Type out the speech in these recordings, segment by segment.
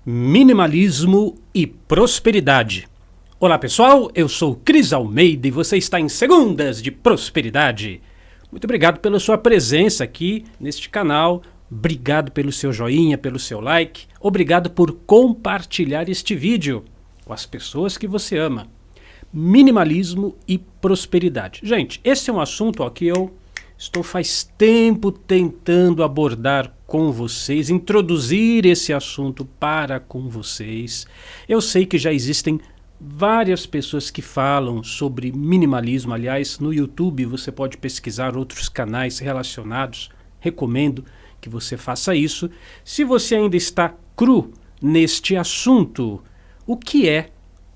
Minimalismo e prosperidade. Olá pessoal, eu sou Cris Almeida e você está em Segundas de Prosperidade. Muito obrigado pela sua presença aqui neste canal, obrigado pelo seu joinha, pelo seu like, obrigado por compartilhar este vídeo com as pessoas que você ama. Minimalismo e prosperidade. Gente, esse é um assunto que eu estou faz tempo tentando abordar com vocês, introduzir esse assunto para com vocês. Eu sei que já existem várias pessoas que falam sobre minimalismo. Aliás, no YouTube você pode pesquisar outros canais relacionados. Recomendo que você faça isso. Se você ainda está cru neste assunto, o que é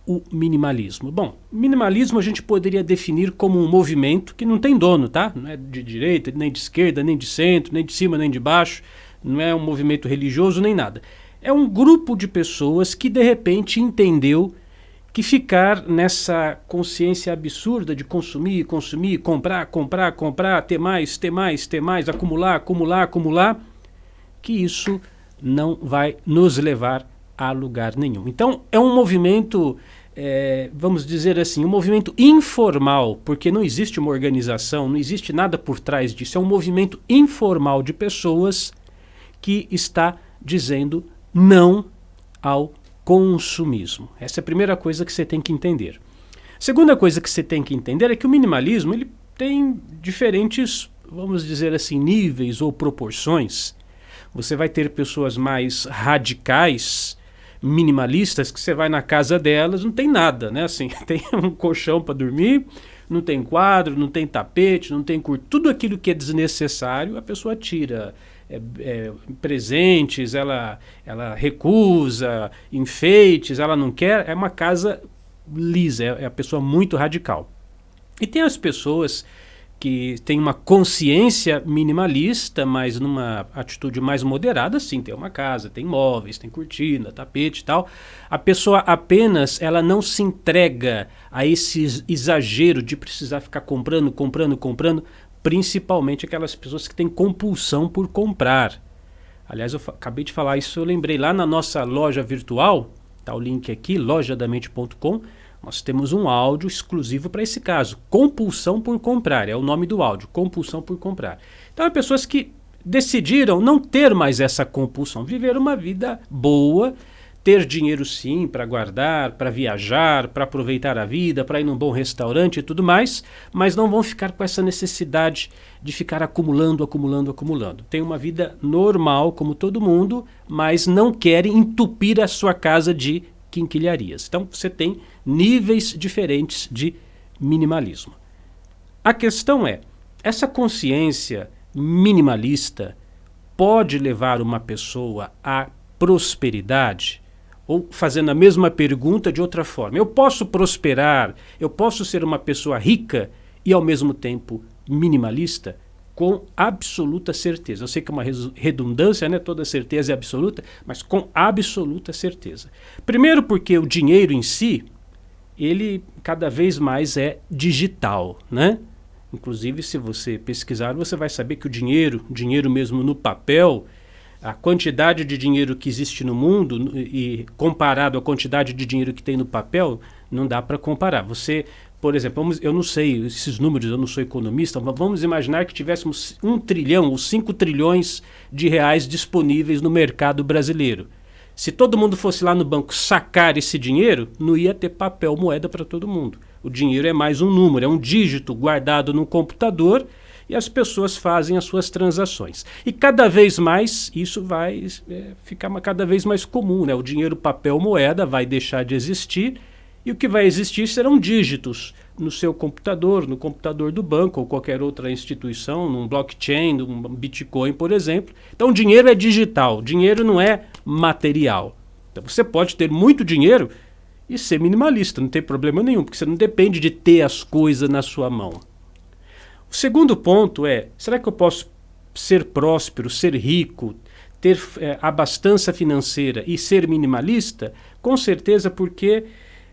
o minimalismo? Bom, minimalismo a gente poderia definir como um movimento que não tem dono, tá? Não é de direita, nem de esquerda, nem de centro, nem de cima, nem de baixo. Não é um movimento religioso, nem nada. É um grupo de pessoas que de repente entendeu que ficar nessa consciência absurda de consumir, consumir, comprar, comprar, comprar, ter mais, ter mais, ter mais, acumular, acumular, acumular, que isso não vai nos levar a lugar nenhum. Então é um movimento, vamos dizer assim, um movimento informal, porque não existe uma organização, não existe nada por trás disso. É um movimento informal de pessoas que está dizendo não ao consumismo. Essa é a primeira coisa que você tem que entender. Segunda coisa que você tem que entender é que o minimalismo ele tem diferentes, vamos dizer assim, níveis ou proporções. Você vai ter pessoas mais radicais, minimalistas, que você vai na casa delas, não tem nada, né? Assim, tem um colchão para dormir, não tem quadro, não tem tapete, não tem tudo aquilo que é desnecessário, a pessoa tira. Presentes, ela recusa, enfeites, ela não quer, é uma casa lisa, é a pessoa muito radical. E tem as pessoas que têm uma consciência minimalista, mas numa atitude mais moderada, sim, tem uma casa, tem móveis, tem cortina, tapete e tal. A pessoa apenas, ela não se entrega a esse exagero de precisar ficar comprando, comprando, comprando, principalmente aquelas pessoas que têm compulsão por comprar. Aliás, eu acabei de falar isso, eu lembrei lá na nossa loja virtual, tá o link aqui, lojadamente.com, nós temos um áudio exclusivo para esse caso, compulsão por comprar, é o nome do áudio, compulsão por comprar. Então, é pessoas que decidiram não ter mais essa compulsão, viver uma vida boa, ter dinheiro sim para guardar, para viajar, para aproveitar a vida, para ir num bom restaurante e tudo mais, mas não vão ficar com essa necessidade de ficar acumulando, acumulando, acumulando. Tem uma vida normal, como todo mundo, mas não querem entupir a sua casa de quinquilharias. Então você tem níveis diferentes de minimalismo. A questão é, essa consciência minimalista pode levar uma pessoa à prosperidade? Ou fazendo a mesma pergunta de outra forma. Eu posso prosperar, eu posso ser uma pessoa rica e ao mesmo tempo minimalista? Com absoluta certeza. Eu sei que é uma redundância, né? Toda certeza é absoluta, mas com absoluta certeza. Primeiro porque o dinheiro em si, ele cada vez mais é digital, né? Inclusive, se você pesquisar, você vai saber que o dinheiro mesmo no papel, a quantidade de dinheiro que existe no mundo e comparado à quantidade de dinheiro que tem no papel, não dá para comparar. Você, por exemplo, eu não sei esses números, eu não sou economista, mas vamos imaginar que tivéssemos 1 trilhão ou 5 trilhões de reais disponíveis no mercado brasileiro. Se todo mundo fosse lá no banco sacar esse dinheiro, não ia ter papel moeda para todo mundo. O dinheiro é mais um número, é um dígito guardado no computador e as pessoas fazem as suas transações. E cada vez mais isso vai ficar cada vez mais comum, né? O dinheiro papel moeda vai deixar de existir e o que vai existir serão dígitos no seu computador, no computador do banco ou qualquer outra instituição, num blockchain, num Bitcoin, por exemplo. Então o dinheiro é digital, dinheiro não é material. Então você pode ter muito dinheiro e ser minimalista, não tem problema nenhum, porque você não depende de ter as coisas na sua mão. O segundo ponto é, será que eu posso ser próspero, ser rico, ter abastança financeira e ser minimalista? Com certeza, porque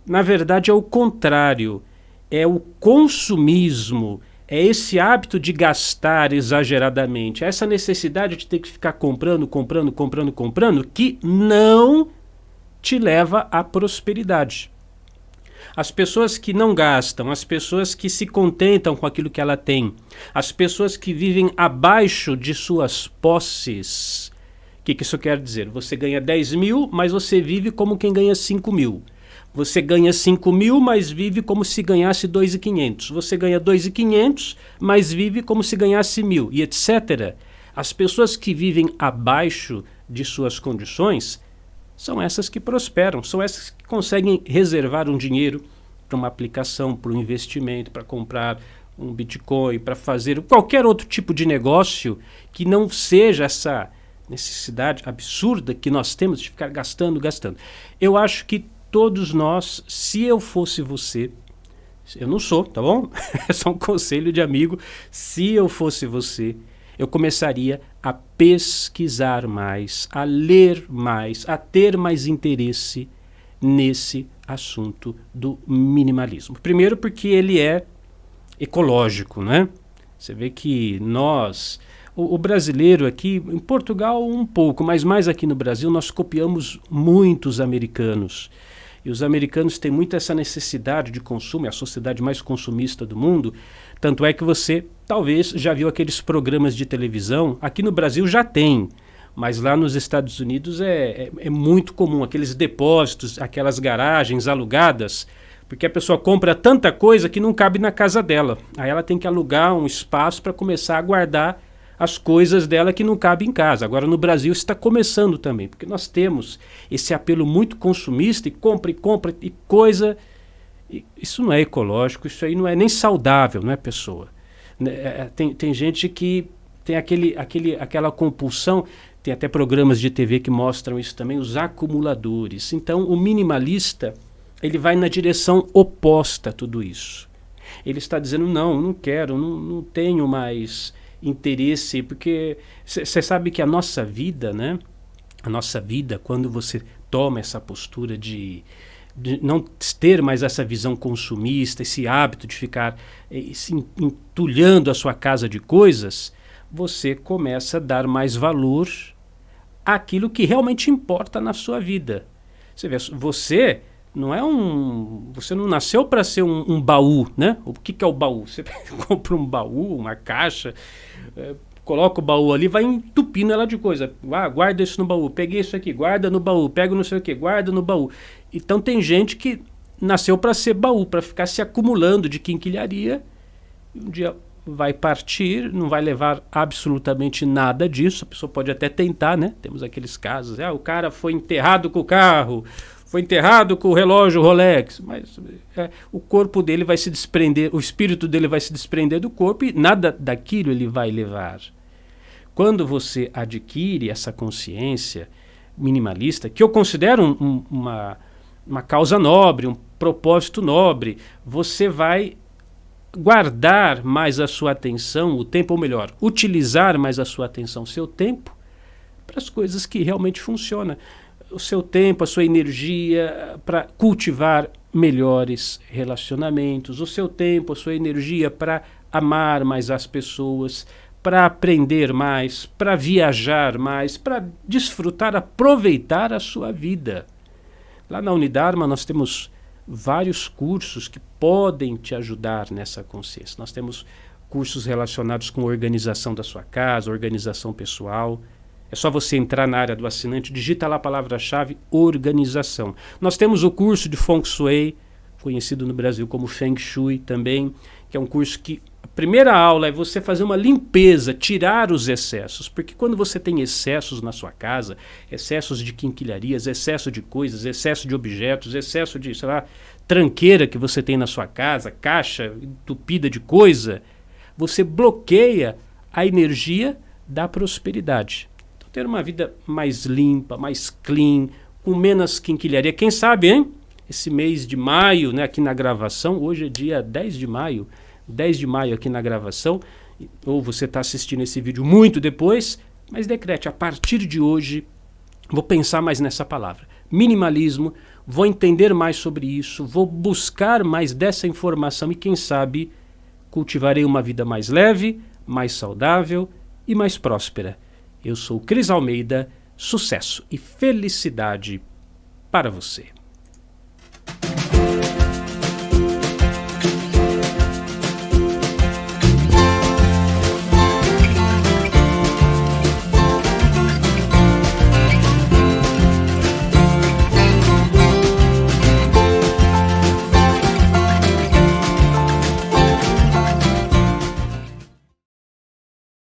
na verdade é o contrário, é o consumismo, é esse hábito de gastar exageradamente, essa necessidade de ter que ficar comprando, comprando, comprando, comprando, que não te leva à prosperidade. As pessoas que não gastam, as pessoas que se contentam com aquilo que ela tem, as pessoas que vivem abaixo de suas posses. O que isso quer dizer? Você ganha 10 mil, mas você vive como quem ganha 5 mil. Você ganha 5 mil, mas vive como se ganhasse 2.500. Você ganha 2.500, mas vive como se ganhasse 1.000, e etc. As pessoas que vivem abaixo de suas condições são essas que prosperam, são essas que conseguem reservar um dinheiro para uma aplicação, para um investimento, para comprar um Bitcoin, para fazer qualquer outro tipo de negócio que não seja essa necessidade absurda que nós temos de ficar gastando. Eu acho que todos nós, se eu fosse você, eu não sou, tá bom? É só um conselho de amigo. Se eu fosse você, eu começaria a pesquisar mais, a ler mais, a ter mais interesse nesse assunto do minimalismo. Primeiro porque ele é ecológico, né? Você vê que nós, o brasileiro aqui, em Portugal um pouco, mas mais aqui no Brasil, nós copiamos muitos americanos. E os americanos têm muito essa necessidade de consumo, é a sociedade mais consumista do mundo. Tanto é que você talvez já viu aqueles programas de televisão, aqui no Brasil já tem, mas lá nos Estados Unidos é muito comum, aqueles depósitos, aquelas garagens alugadas, porque a pessoa compra tanta coisa que não cabe na casa dela. Aí ela tem que alugar um espaço para começar a guardar as coisas dela que não cabem em casa. Agora no Brasil está começando também, porque nós temos esse apelo muito consumista, e compra e coisa. Isso não é ecológico, isso aí não é nem saudável, não é, pessoa? Tem gente que tem aquela compulsão, tem até programas de TV que mostram isso também, os acumuladores. Então o minimalista, ele vai na direção oposta a tudo isso. Ele está dizendo, não quero, não tenho mais interesse, porque você sabe que a nossa vida, né? A nossa vida, quando você toma essa postura de não ter mais essa visão consumista, esse hábito de ficar se entulhando a sua casa de coisas, você começa a dar mais valor àquilo que realmente importa na sua vida. Você vê, você não nasceu para ser um baú, né? O que é o baú? Você compra um baú, uma caixa, coloca o baú ali, vai entupindo ela de coisa. Guarda isso no baú, peguei isso aqui, guarda no baú, pego não sei o que, guarda no baú. Então tem gente que nasceu para ser baú, para ficar se acumulando de quinquilharia, e um dia vai partir, não vai levar absolutamente nada disso. A pessoa pode até tentar, né? Temos aqueles casos, o cara foi enterrado com o carro, foi enterrado com o relógio Rolex, mas o corpo dele vai se desprender, o espírito dele vai se desprender do corpo e nada daquilo ele vai levar. Quando você adquire essa consciência minimalista, que eu considero uma causa nobre, um propósito nobre, você vai guardar mais a sua atenção, o tempo, ou melhor, utilizar mais a sua atenção, o seu tempo, para as coisas que realmente funcionam. O seu tempo, a sua energia para cultivar melhores relacionamentos, o seu tempo, a sua energia para amar mais as pessoas, para aprender mais, para viajar mais, para desfrutar, aproveitar a sua vida. Lá na Unidarma nós temos vários cursos que podem te ajudar nessa consciência. Nós temos cursos relacionados com organização da sua casa, organização pessoal. É só você entrar na área do assinante, digita lá a palavra-chave organização. Nós temos o curso de Feng Shui, conhecido no Brasil como Feng Shui também, que é um curso que a primeira aula é você fazer uma limpeza, tirar os excessos, porque quando você tem excessos na sua casa, excessos de quinquilharias, excesso de coisas, excesso de objetos, excesso de, sei lá, tranqueira que você tem na sua casa, caixa entupida de coisa, você bloqueia a energia da prosperidade. Ter uma vida mais limpa, mais clean, com menos quinquilharia. Quem sabe, hein? Esse mês de maio, né, aqui na gravação, hoje é dia 10 de maio aqui na gravação, ou você está assistindo esse vídeo muito depois, mas decrete, a partir de hoje, vou pensar mais nessa palavra. Minimalismo, vou entender mais sobre isso, vou buscar mais dessa informação e quem sabe cultivarei uma vida mais leve, mais saudável e mais próspera. Eu sou Cris Almeida, sucesso e felicidade para você.